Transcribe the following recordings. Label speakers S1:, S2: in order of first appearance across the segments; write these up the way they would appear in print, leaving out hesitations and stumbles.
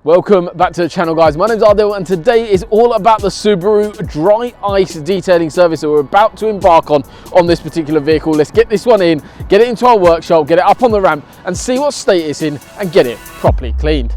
S1: Welcome back to the channel, guys. My name's Adil and today is all about the Subaru dry ice detailing service that we're about to embark on this particular vehicle. Let's get this one in, get it into our workshop, get it up on the ramp and see what state it's in and get it properly cleaned.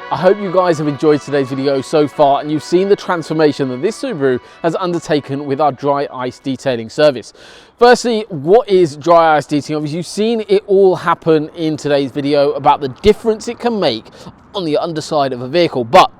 S1: I hope you guys have enjoyed today's video so far and you've seen the transformation that this Subaru has undertaken with our dry ice detailing service. Firstly, what is dry ice detailing? Obviously, you've seen it all happen in today's video about the difference it can make on the underside of a vehicle. But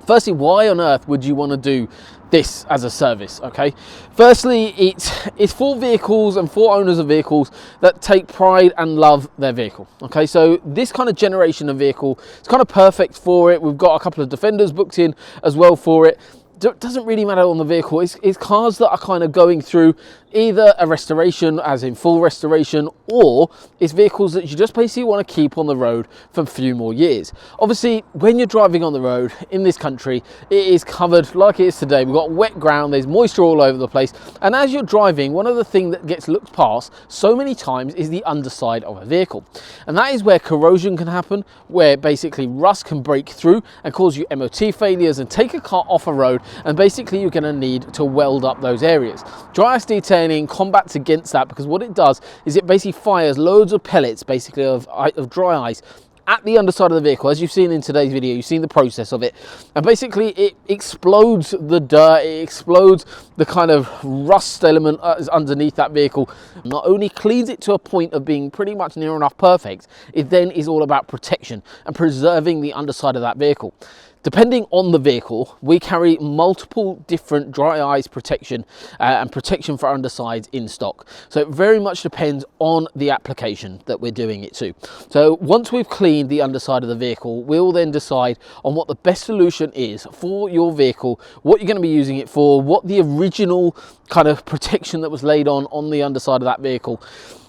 S1: firstly, why on earth would you want to do this as a service? Okay, firstly, it's for vehicles and for owners of vehicles that take pride and love their vehicle. Okay, so this kind of generation of vehicle is kind of perfect for it. We've got a couple of Defenders booked in as well for it. It doesn't really matter on the vehicle. It's cars that are kind of going through either a restoration, as in full restoration, or it's vehicles that you just basically want to keep on the road for a few more years. Obviously, when you're driving on the road in this country, it is covered like it is today. We've got wet ground, there's moisture all over the place, and as you're driving, one of the things that gets looked past so many times is the underside of a vehicle, and that is where corrosion can happen, where basically rust can break through and cause you MOT failures and take a car off a road, and basically you're going to need to weld up those areas. Dry ice detailing combats against that, because what it does is it basically fires loads of pellets basically of dry ice at the underside of the vehicle. As you've seen in today's video, you've seen the process of it, and basically it explodes the dirt, it explodes the kind of rust element underneath that vehicle. Not only cleans it to a point of being pretty much near enough perfect, it then is all about protection and preserving the underside of that vehicle. Depending on the vehicle, we carry multiple different dry ice protection and protection for undersides in stock. So it very much depends on the application that we're doing it to. So once we've cleaned the underside of the vehicle, we'll then decide on what the best solution is for your vehicle, what you're going to be using it for, what the original kind of protection that was laid on the underside of that vehicle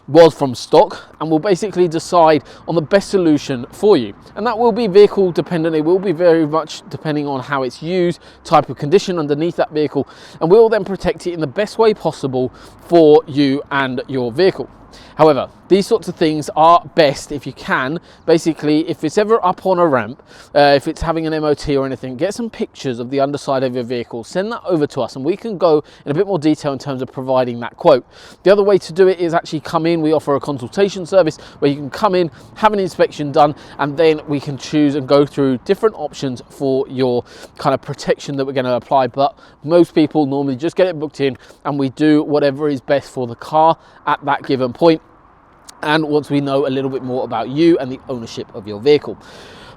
S1: was from stock, and we'll basically decide on the best solution for you. And that will be vehicle dependent. It will be very much depending on how it's used, type of condition underneath that vehicle, and we'll then protect it in the best way possible for you and your vehicle. However, these sorts of things are best if you can, basically, if it's ever up on a ramp, if it's having an MOT or anything, get some pictures of the underside of your vehicle, send that over to us and we can go in a bit more detail in terms of providing that quote. The other way to do it is actually come in. We offer a consultation service where you can come in, have an inspection done, and then we can choose and go through different options for your kind of protection that we're going to apply. But most people normally just get it booked in and we do whatever is best for the car at that given point, and once we know a little bit more about you and the ownership of your vehicle.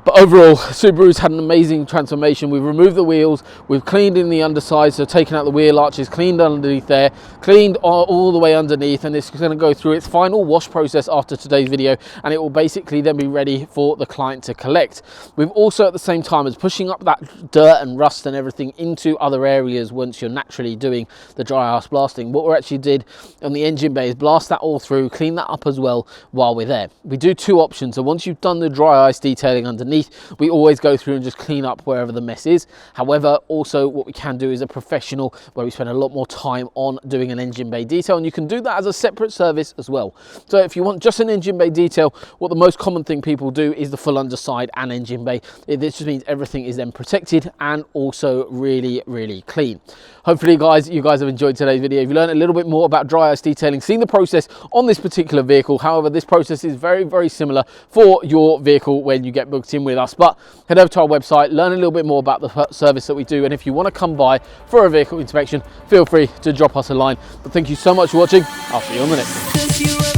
S1: But overall, Subaru's had an amazing transformation. We've removed the wheels, we've cleaned in the underside, so taken out the wheel arches, cleaned underneath there, cleaned all the way underneath, and it's going to go through its final wash process after today's video, and it will basically then be ready for the client to collect. We've also at the same time as pushing up that dirt and rust and everything into other areas once you're naturally doing the dry ice blasting. What we actually did on the engine bay is blast that all through, clean that up as well while we're there. We do two options. So once you've done the dry ice detailing underneath, we always go through and just clean up wherever the mess is. However, also what we can do is a professional where we spend a lot more time on doing an engine bay detail, and you can do that as a separate service as well. So if you want just an engine bay detail, what the most common thing people do is the full underside and engine bay. This just means everything is then protected and also really, really clean. Hopefully you guys have enjoyed today's video. If you learned a little bit more about dry ice detailing, seen the process on this particular vehicle. However, this process is very, very similar for your vehicle when you get booked in. working with us. But head over to our website, learn a little bit more about the service that we do, and if you want to come by for a vehicle inspection, feel free to drop us a line. But thank you so much for watching. I'll see you on the next one.